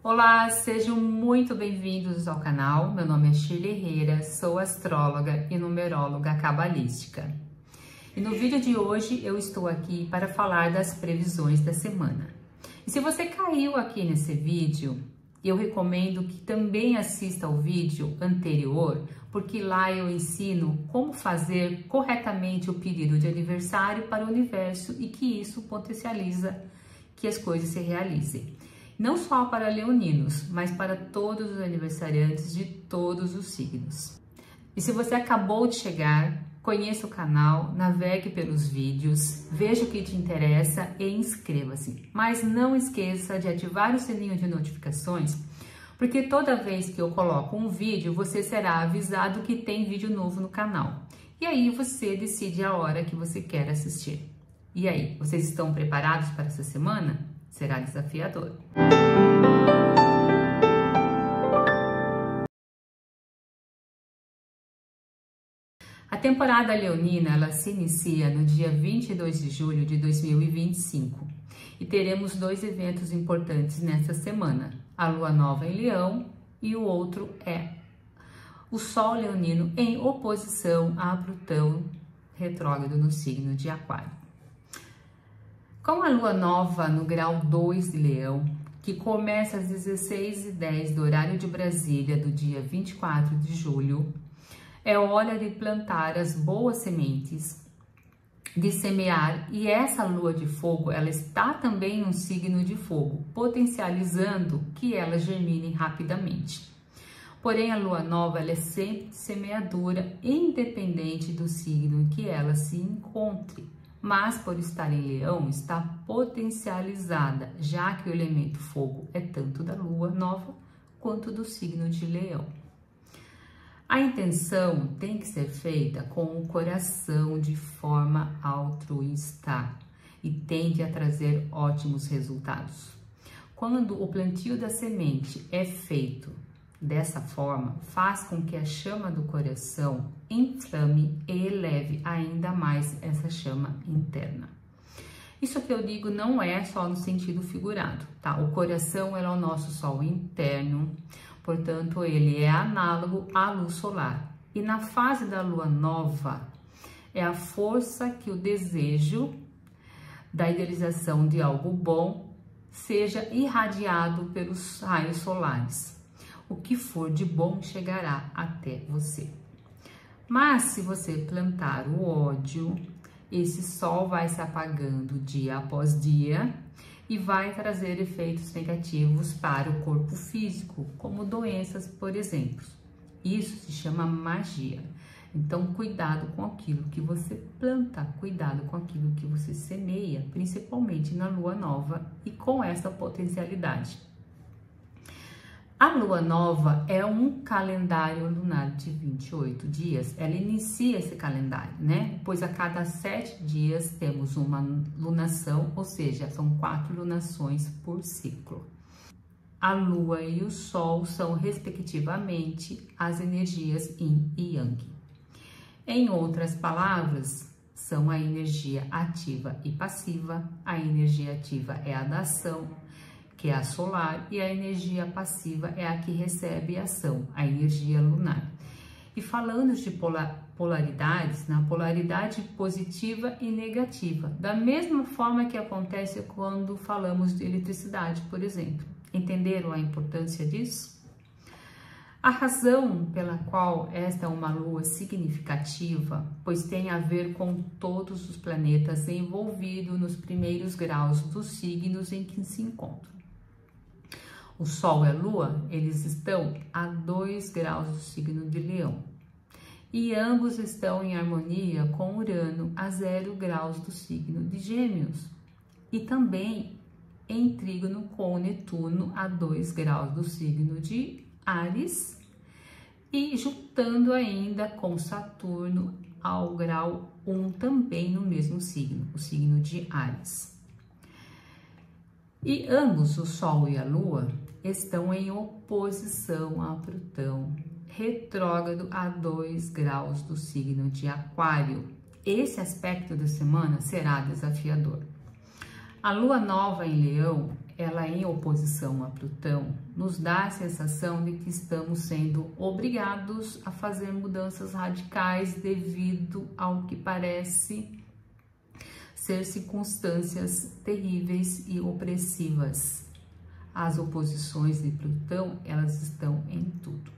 Olá, sejam muito bem-vindos ao canal. Meu nome é Shirley Herrera, sou astróloga e numeróloga cabalística. E no vídeo de hoje eu estou aqui para falar das previsões da semana. E se você caiu aqui nesse vídeo, eu recomendo que também assista ao vídeo anterior, porque lá eu ensino como fazer corretamente o pedido de aniversário para o universo e que isso potencializa que as coisas se realizem. Não só para leoninos, mas para todos os aniversariantes de todos os signos. E se você acabou de chegar, conheça o canal, navegue pelos vídeos, veja o que te interessa e inscreva-se. Mas não esqueça de ativar o sininho de notificações, porque toda vez que eu coloco um vídeo, você será avisado que tem vídeo novo no canal. E aí você decide a hora que você quer assistir. E aí, vocês estão preparados para essa semana? Será desafiador. A temporada leonina, ela se inicia no dia 22 de julho de 2025 e teremos dois eventos importantes nessa semana, a lua nova em Leão e o outro é o Sol leonino em oposição a Plutão retrógrado no signo de Aquário. Com a lua nova no grau 2 de Leão, que começa às 16h10 do horário de Brasília do dia 24 de julho, é hora de plantar as boas sementes, de semear, e essa lua de fogo, ela está também no signo de fogo, potencializando que elas germinem rapidamente. Porém, a lua nova, ela é sempre de semeadura, independente do signo em que ela se encontre. Mas por estar em Leão, está potencializada, já que o elemento fogo é tanto da lua nova quanto do signo de Leão. A intenção tem que ser feita com o coração de forma altruísta e tende a trazer ótimos resultados. Quando o plantio da semente é feito dessa forma, faz com que a chama do coração inflame e eleve ainda mais essa chama interna. Isso que eu digo não é só no sentido figurado, tá? O coração é o nosso sol interno, portanto, ele é análogo à luz solar. E na fase da lua nova, é a força que o desejo da idealização de algo bom seja irradiado pelos raios solares. O que for de bom chegará até você. Mas se você plantar o ódio, esse sol vai se apagando dia após dia e vai trazer efeitos negativos para o corpo físico, como doenças, por exemplo. Isso se chama magia. Então, cuidado com aquilo que você planta, cuidado com aquilo que você semeia, principalmente na lua nova e com essa potencialidade. A lua nova é um calendário lunar de 28 dias, ela inicia esse calendário, né? Pois a cada 7 dias temos uma lunação, ou seja, são 4 lunações por ciclo. A lua e o sol são, respectivamente, as energias yin e yang. Em outras palavras, são a energia ativa e passiva. A energia ativa é a da ação, que é a solar, e a energia passiva é a que recebe ação, a energia lunar. E falando de polaridades, na polaridade positiva e negativa, da mesma forma que acontece quando falamos de eletricidade, por exemplo. Entenderam a importância disso? A razão pela qual esta é uma lua significativa, pois tem a ver com todos os planetas envolvidos nos primeiros graus dos signos em que se encontram. O Sol e a Lua, eles estão a 2 graus do signo de Leão. E ambos estão em harmonia com Urano a 0 graus do signo de Gêmeos. E também em trígono com Netuno a 2 graus do signo de Áries. E juntando ainda com Saturno ao grau 1 também no mesmo signo, o signo de Áries. E ambos, o Sol e a Lua, estão em oposição a Plutão, retrógrado a 2 graus do signo de Aquário. Esse aspecto da semana será desafiador. A lua nova em Leão ela em oposição a Plutão, nos dá a sensação de que estamos sendo obrigados a fazer mudanças radicais devido ao que parece ser circunstâncias terríveis e opressivas. As oposições de Plutão, elas estão em tudo.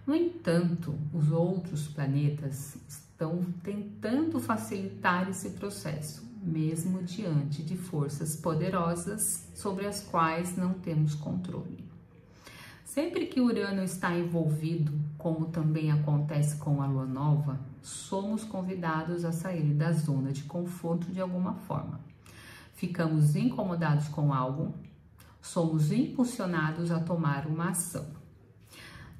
No entanto, os outros planetas estão tentando facilitar esse processo, mesmo diante de forças poderosas sobre as quais não temos controle. Sempre que Urano está envolvido, como também acontece com a Lua Nova, somos convidados a sair da zona de conforto de alguma forma. Ficamos incomodados com algo, somos impulsionados a tomar uma ação.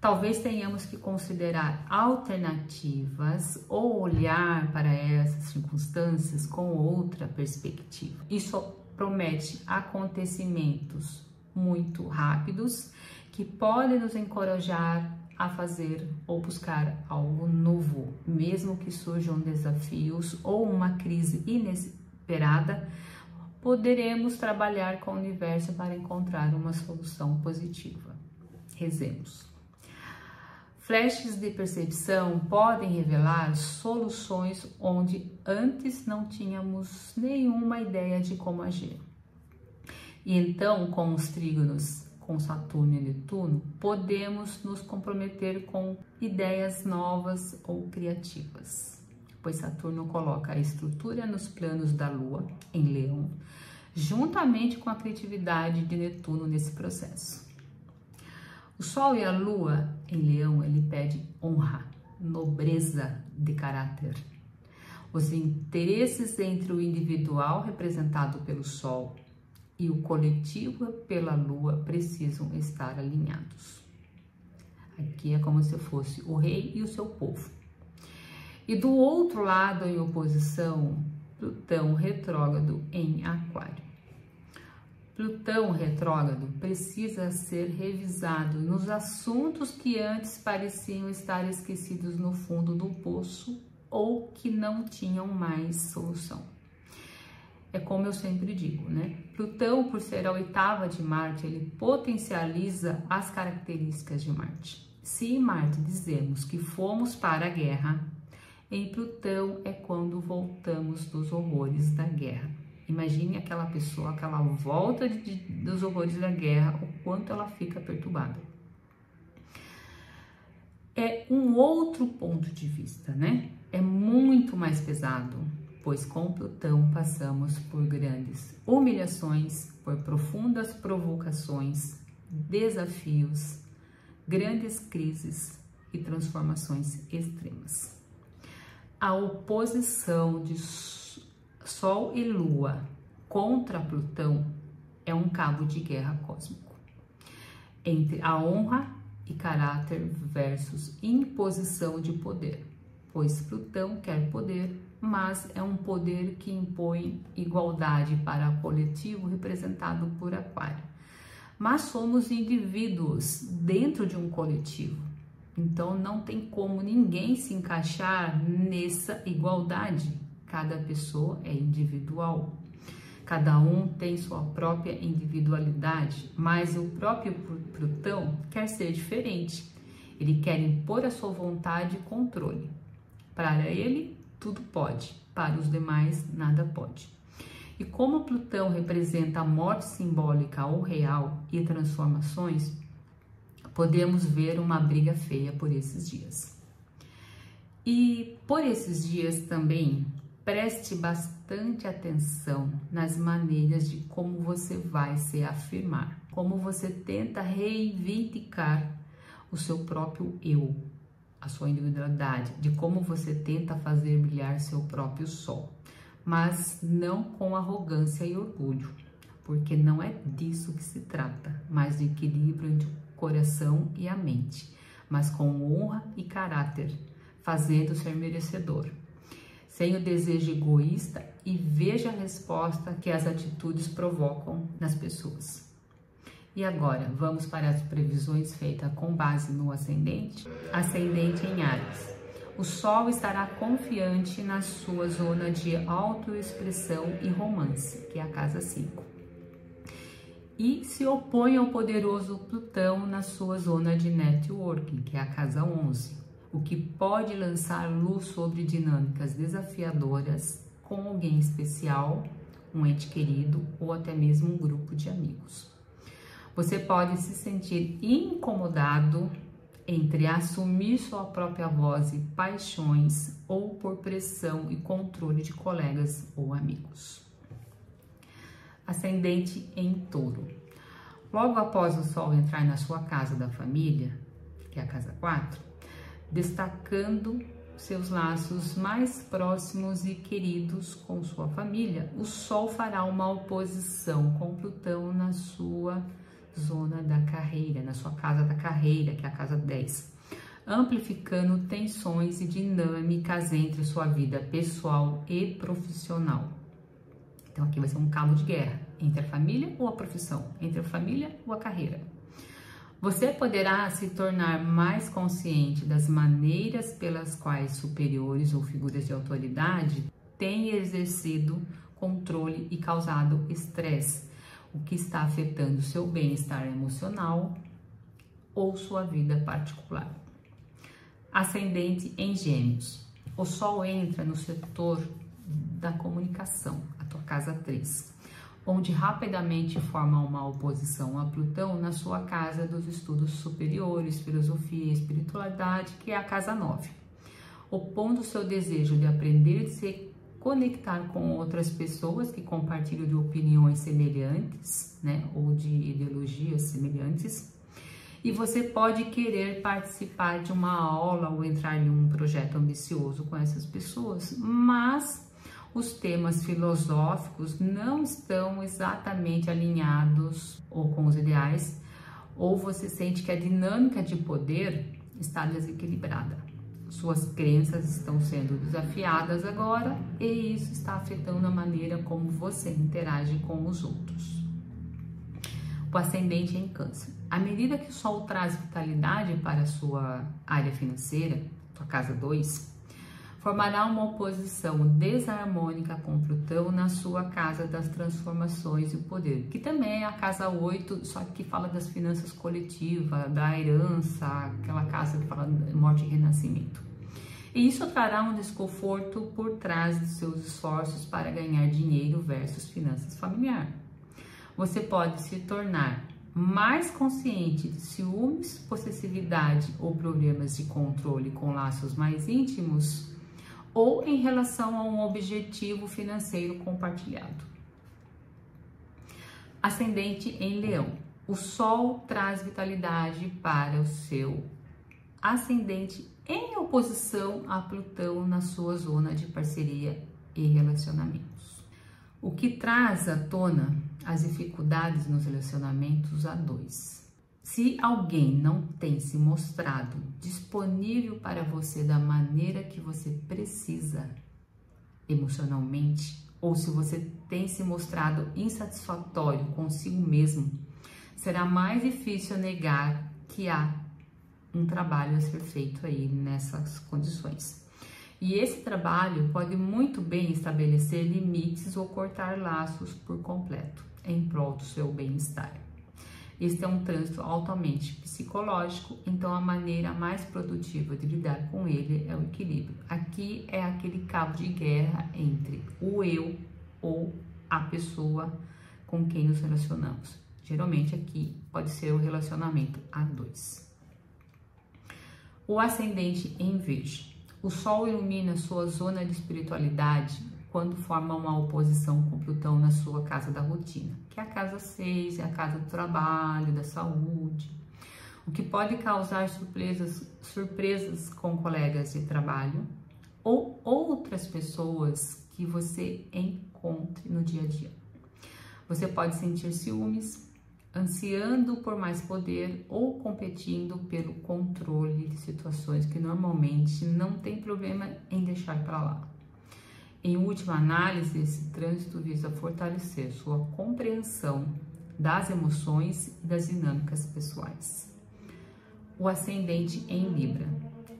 Talvez tenhamos que considerar alternativas ou olhar para essas circunstâncias com outra perspectiva. Isso promete acontecimentos muito rápidos que podem nos encorajar a fazer ou buscar algo novo, mesmo que surjam desafios ou uma crise inesperada. Poderemos trabalhar com o universo para encontrar uma solução positiva. Rezemos. Flashes de percepção podem revelar soluções onde antes não tínhamos nenhuma ideia de como agir. E então, com os trígonos com Saturno e Netuno, podemos nos comprometer com ideias novas ou criativas, pois Saturno coloca a estrutura nos planos da Lua, em Leão, juntamente com a criatividade de Netuno nesse processo. O Sol e a Lua em Leão, ele pede honra, nobreza de caráter. Os interesses entre o individual, representado pelo Sol, e o coletivo pela Lua precisam estar alinhados. Aqui é como se fosse o rei e o seu povo. E do outro lado, em oposição, Plutão retrógrado em Aquário. Plutão retrógrado precisa ser revisado nos assuntos que antes pareciam estar esquecidos no fundo do poço ou que não tinham mais solução. É como eu sempre digo, né? Plutão, por ser a oitava de Marte, ele potencializa as características de Marte. Se em Marte dizemos que fomos para a guerra, em Plutão é quando voltamos dos horrores da guerra. Imagine aquela pessoa, aquela volta dos horrores da guerra, o quanto ela fica perturbada. É um outro ponto de vista, né? É muito mais pesado, pois com Plutão passamos por grandes humilhações, por profundas provocações, desafios, grandes crises e transformações extremas. A oposição de Sol e Lua contra Plutão é um cabo de guerra cósmico entre a honra e caráter versus imposição de poder, pois Plutão quer poder, mas é um poder que impõe igualdade para o coletivo representado por Aquário. Mas somos indivíduos dentro de um coletivo, então não tem como ninguém se encaixar nessa igualdade. Cada pessoa é individual, cada um tem sua própria individualidade, mas o próprio Plutão quer ser diferente. Ele quer impor a sua vontade e controle. Para ele, tudo pode, para os demais, nada pode. E como Plutão representa a morte simbólica ou real e transformações, podemos ver uma briga feia por esses dias. E por esses dias também, preste bastante atenção nas maneiras de como você vai se afirmar, como você tenta reivindicar o seu próprio eu, a sua individualidade, de como você tenta fazer brilhar seu próprio sol, mas não com arrogância e orgulho, porque não é disso que se trata, mas de equilíbrio entre o coração e a mente, mas com honra e caráter, fazendo ser merecedor, sem o desejo egoísta, e veja a resposta que as atitudes provocam nas pessoas. E agora, vamos para as previsões feitas com base no ascendente? Ascendente em Áries. O Sol estará confiante na sua zona de autoexpressão e romance, que é a casa 5. e se opõe ao poderoso Plutão na sua zona de networking, que é a casa 11, o que pode lançar luz sobre dinâmicas desafiadoras com alguém especial, um ente querido ou até mesmo um grupo de amigos. Você pode se sentir incomodado entre assumir sua própria voz e paixões ou por pressão e controle de colegas ou amigos. Ascendente em Touro. Logo após o Sol entrar na sua casa da família, que é a casa 4, destacando seus laços mais próximos e queridos com sua família, o Sol fará uma oposição com Plutão na sua zona da carreira, na sua casa da carreira, que é a casa 10, amplificando tensões e dinâmicas entre sua vida pessoal e profissional. Então aqui vai ser um cabo de guerra entre a família ou a profissão, entre a família ou a carreira. Você poderá se tornar mais consciente das maneiras pelas quais superiores ou figuras de autoridade têm exercido controle e causado estresse, o que está afetando seu bem-estar emocional ou sua vida particular. Ascendente em Gêmeos. O Sol entra no setor da comunicação, a tua casa 3, onde rapidamente forma uma oposição a Plutão na sua casa dos estudos superiores, filosofia e espiritualidade, que é a casa 9, opondo seu desejo de aprender e se conectar com outras pessoas que compartilham de opiniões semelhantes, né, ou de ideologias semelhantes. E você pode querer participar de uma aula ou entrar em um projeto ambicioso com essas pessoas, mas os temas filosóficos não estão exatamente alinhados ou com os ideais, ou você sente que a dinâmica de poder está desequilibrada. Suas crenças estão sendo desafiadas agora e isso está afetando a maneira como você interage com os outros. O ascendente em Câncer. À medida que o Sol traz vitalidade para a sua área financeira, sua casa 2, formará uma oposição desarmônica com Plutão na sua casa das transformações e o poder, que também é a casa 8, só que fala das finanças coletivas, da herança, aquela casa que fala de morte e renascimento. E isso trará um desconforto por trás de seus esforços para ganhar dinheiro versus finanças familiares. Você pode se tornar mais consciente de ciúmes, possessividade ou problemas de controle com laços mais íntimos, ou em relação a um objetivo financeiro compartilhado. Ascendente em Leão. O Sol traz vitalidade para o seu ascendente em oposição a Plutão na sua zona de parceria e relacionamentos, o que traz à tona as dificuldades nos relacionamentos a 2. Se alguém não tem se mostrado disponível para você da maneira que você precisa emocionalmente, ou se você tem se mostrado insatisfatório consigo mesmo, será mais difícil negar que há um trabalho a ser feito aí nessas condições. E esse trabalho pode muito bem estabelecer limites ou cortar laços por completo em prol do seu bem-estar. Este é um trânsito altamente psicológico, então a maneira mais produtiva de lidar com ele é o equilíbrio. Aqui é aquele cabo de guerra entre o eu ou a pessoa com quem nos relacionamos. Geralmente aqui pode ser o relacionamento a 2. O ascendente em Virgem. O Sol ilumina sua zona de espiritualidade quando forma uma oposição com Plutão na sua casa da rotina, que é a casa 6, é a casa do trabalho, da saúde, o que pode causar surpresas com colegas de trabalho ou outras pessoas que você encontre no dia a dia. Você pode sentir ciúmes, ansiando por mais poder ou competindo pelo controle de situações que normalmente não tem problema em deixar para lá. Em última análise, esse trânsito visa fortalecer sua compreensão das emoções e das dinâmicas pessoais. O ascendente em Libra.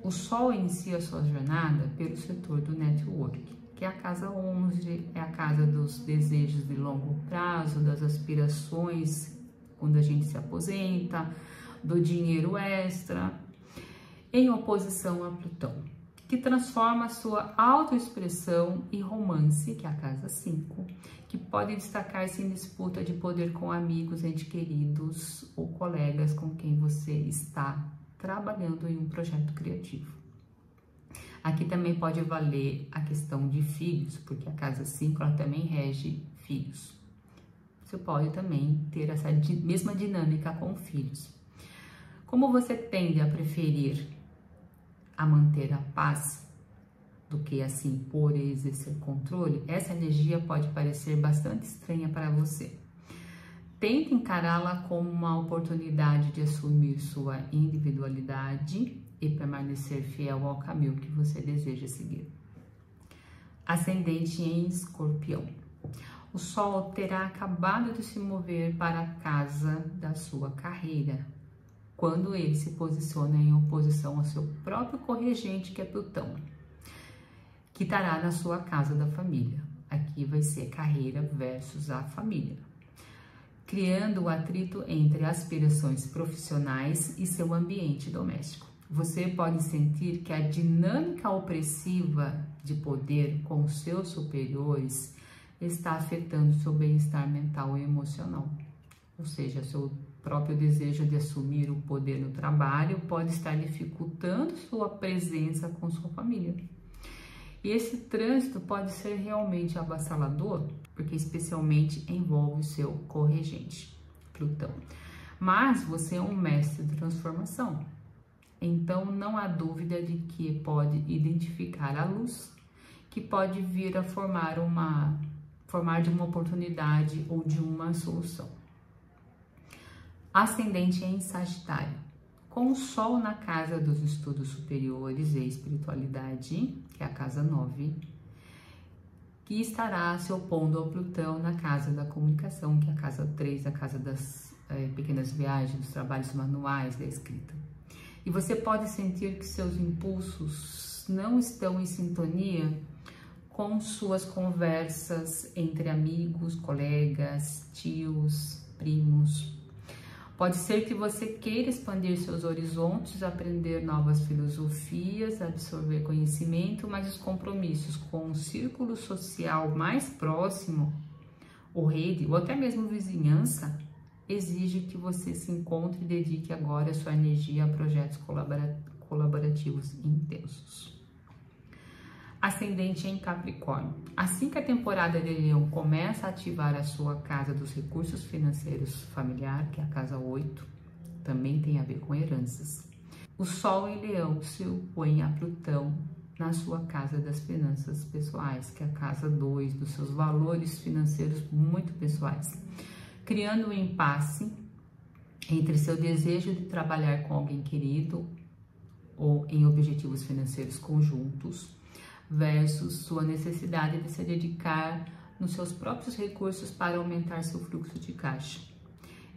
O Sol inicia sua jornada pelo setor do network, que é a casa 11, é a casa dos desejos de longo prazo, das aspirações quando a gente se aposenta, do dinheiro extra, em oposição a Plutão, que transforma a sua autoexpressão e romance, que é a casa 5, que pode destacar-se em disputa de poder com amigos, entes queridos ou colegas com quem você está trabalhando em um projeto criativo. Aqui também pode valer a questão de filhos, porque a casa 5 ela também rege filhos. Você pode também ter essa mesma dinâmica com filhos. Como você tende a preferir a manter a paz do que a se impor e exercer controle, essa energia pode parecer bastante estranha para você. Tente encará-la como uma oportunidade de assumir sua individualidade e permanecer fiel ao caminho que você deseja seguir. Ascendente em Escorpião. O Sol terá acabado de se mover para a casa da sua carreira, quando ele se posiciona em oposição ao seu próprio corregente, que é Plutão, que estará na sua casa da família. Aqui vai ser carreira versus a família, criando o atrito entre aspirações profissionais e seu ambiente doméstico. Você pode sentir que a dinâmica opressiva de poder com seus superiores está afetando seu bem-estar mental e emocional. Ou seja, seu próprio desejo de assumir o poder no trabalho pode estar dificultando sua presença com sua família. E esse trânsito pode ser realmente avassalador, porque especialmente envolve o seu corregente, Plutão. Mas você é um mestre de transformação. Então, não há dúvida de que pode identificar a luz que pode vir a formar de uma oportunidade ou de uma solução. Ascendente em Sagitário. Com o Sol na casa dos estudos superiores e espiritualidade, que é a casa 9, que estará se opondo ao Plutão na casa da comunicação, que é a casa 3, a casa das pequenas viagens, dos trabalhos manuais, da escrita. E você pode sentir que seus impulsos não estão em sintonia com suas conversas entre amigos, colegas, tios, primos. Pode ser que você queira expandir seus horizontes, aprender novas filosofias, absorver conhecimento, mas os compromissos com o círculo social mais próximo, ou rede, ou até mesmo vizinhança, exige que você se encontre e dedique agora a sua energia a projetos colaborativos intensos. Ascendente em Capricórnio. Assim que a temporada de Leão começa a ativar a sua casa dos recursos financeiros familiar, que é a casa 8, também tem a ver com heranças, o Sol em Leão se opõe a Plutão na sua casa das finanças pessoais, que é a casa 2, dos seus valores financeiros muito pessoais, criando um impasse entre seu desejo de trabalhar com alguém querido ou em objetivos financeiros conjuntos versus sua necessidade de se dedicar nos seus próprios recursos para aumentar seu fluxo de caixa.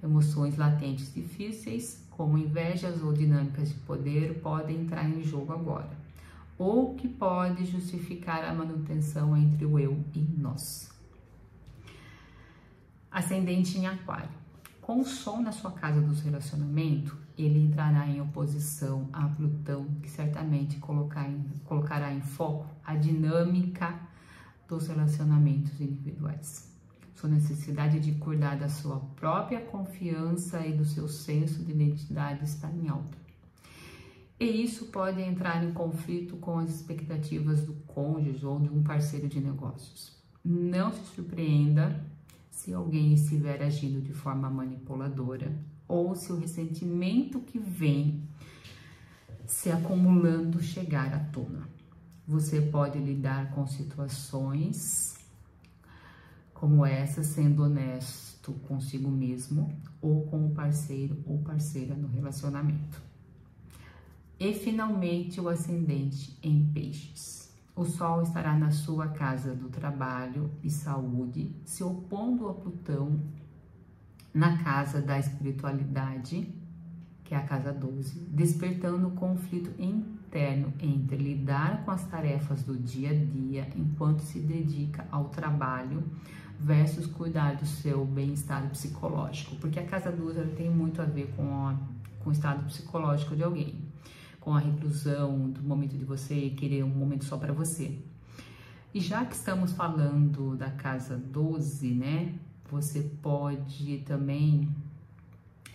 Emoções latentes difíceis, como invejas ou dinâmicas de poder, podem entrar em jogo agora, ou que pode justificar a manutenção entre o eu e nós. Ascendente em Aquário. Com o Sol na sua casa dos relacionamentos, ele entrará em oposição a Plutão, que certamente colocará em foco a dinâmica dos relacionamentos individuais. Sua necessidade de cuidar da sua própria confiança e do seu senso de identidade está em alta. E isso pode entrar em conflito com as expectativas do cônjuge ou de um parceiro de negócios. Não se surpreenda se alguém estiver agindo de forma manipuladora ou se o ressentimento que vem se acumulando chegar à tona. Você pode lidar com situações como essa sendo honesto consigo mesmo ou com o parceiro ou parceira no relacionamento. E finalmente o ascendente em Peixes. O Sol estará na sua casa do trabalho e saúde, se opondo a Plutão na casa da espiritualidade, que é a casa 12, despertando um conflito interno entre lidar com as tarefas do dia a dia enquanto se dedica ao trabalho versus cuidar do seu bem-estar psicológico, porque a casa 12 ela tem muito a ver com o estado psicológico de alguém, com a reclusão, do momento de você querer um momento só para você. E já que estamos falando da casa 12, né, você pode também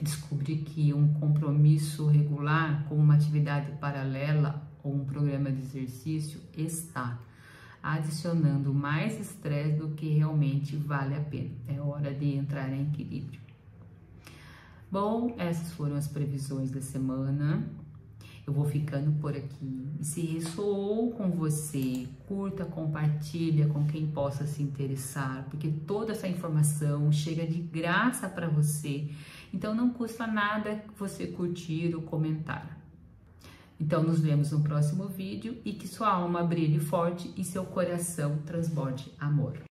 descobrir que um compromisso regular, como uma atividade paralela ou um programa de exercício, está adicionando mais estresse do que realmente vale a pena. É hora de entrar em equilíbrio. Bom, essas foram as previsões da semana. Eu vou ficando por aqui. E se ressoou com você, curta, compartilha com quem possa se interessar, porque toda essa informação chega de graça para você. Então não custa nada você curtir ou comentar. Então nos vemos no próximo vídeo e que sua alma brilhe forte e seu coração transborde amor.